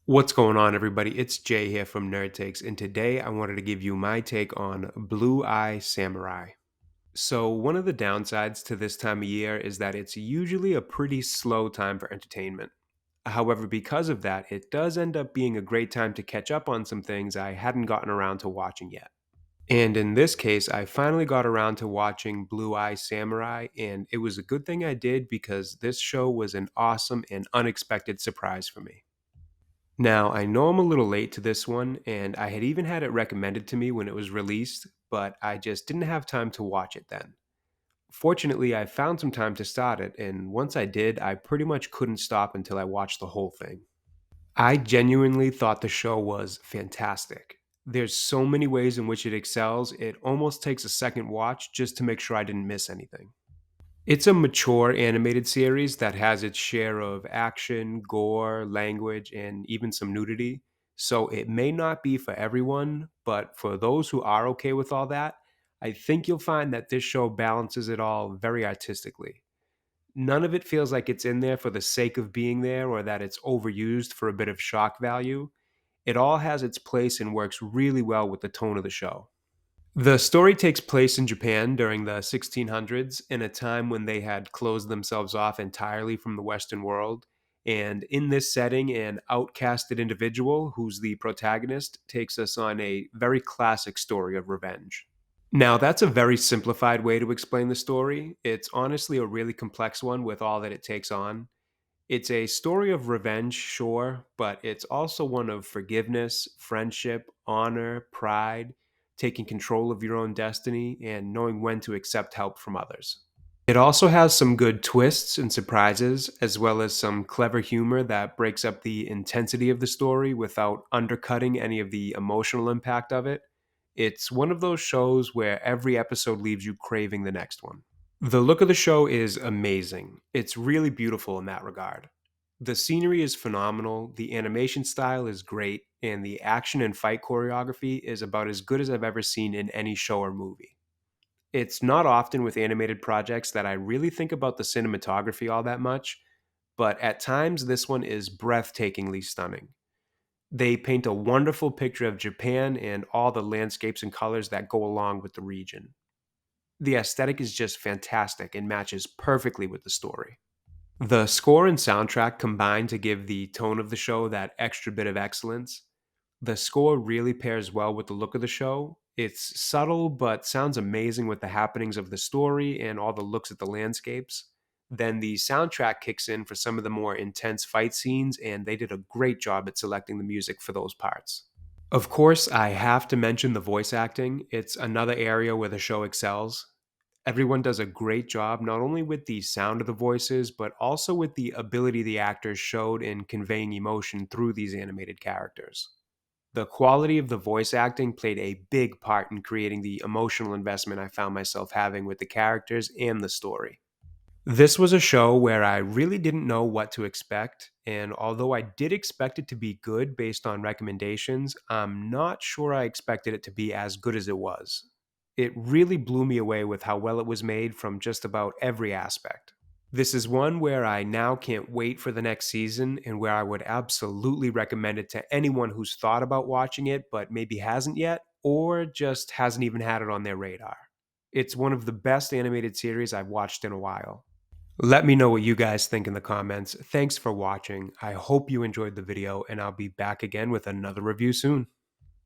What's going on, everybody? It's Jay here from Nerd Takes, and today I wanted to give you my take on Blue Eye Samurai. So, one of the downsides to this time of year is that it's usually a pretty slow time for entertainment. However, because of that, it does end up being a great time to catch up on some things I hadn't gotten around to watching yet. And in this case, I finally got around to watching Blue Eye Samurai, and it was a good thing I did because this show was an awesome and unexpected surprise for me. Now, I know I'm a little late to this one, and I had even had it recommended to me when it was released, but I just didn't have time to watch it then. Fortunately, I found some time to start it, and once I did, I pretty much couldn't stop until I watched the whole thing. I genuinely thought the show was fantastic. There's so many ways in which it excels, it almost takes a second watch just to make sure I didn't miss anything. It's a mature animated series that has its share of action, gore, language, and even some nudity. So it may not be for everyone, but for those who are okay with all that, I think you'll find that this show balances it all very artistically. None of it feels like it's in there for the sake of being there or that it's overused for a bit of shock value. It all has its place and works really well with the tone of the show. The story takes place in Japan during the 1600s, in a time when they had closed themselves off entirely from the Western world. And in this setting, an outcasted individual, who's the protagonist, takes us on a very classic story of revenge. Now, that's a very simplified way to explain the story. It's honestly a really complex one with all that it takes on. It's a story of revenge, sure, but it's also one of forgiveness, friendship, honor, pride, taking control of your own destiny, and knowing when to accept help from others. It also has some good twists and surprises, as well as some clever humor that breaks up the intensity of the story without undercutting any of the emotional impact of it. It's one of those shows where every episode leaves you craving the next one. The look of the show is amazing. It's really beautiful in that regard. The scenery is phenomenal, the animation style is great, and the action and fight choreography is about as good as I've ever seen in any show or movie. It's not often with animated projects that I really think about the cinematography all that much, but at times this one is breathtakingly stunning. They paint a wonderful picture of Japan and all the landscapes and colors that go along with the region. The aesthetic is just fantastic and matches perfectly with the story. The score and soundtrack combine to give the tone of the show that extra bit of excellence. The score really pairs well with the look of the show. It's subtle but sounds amazing with the happenings of the story and all the looks at the landscapes. Then the soundtrack kicks in for some of the more intense fight scenes, and they did a great job at selecting the music for those parts. Of course, I have to mention the voice acting. It's another area where the show excels. Everyone does a great job, not only with the sound of the voices, but also with the ability the actors showed in conveying emotion through these animated characters. The quality of the voice acting played a big part in creating the emotional investment I found myself having with the characters and the story. This was a show where I really didn't know what to expect, and although I did expect it to be good based on recommendations, I'm not sure I expected it to be as good as it was. It really blew me away with how well it was made from just about every aspect. This is one where I now can't wait for the next season, and where I would absolutely recommend it to anyone who's thought about watching it but maybe hasn't yet, or just hasn't even had it on their radar. It's one of the best animated series I've watched in a while. Let me know what you guys think in the comments. Thanks for watching. I hope you enjoyed the video, and I'll be back again with another review soon.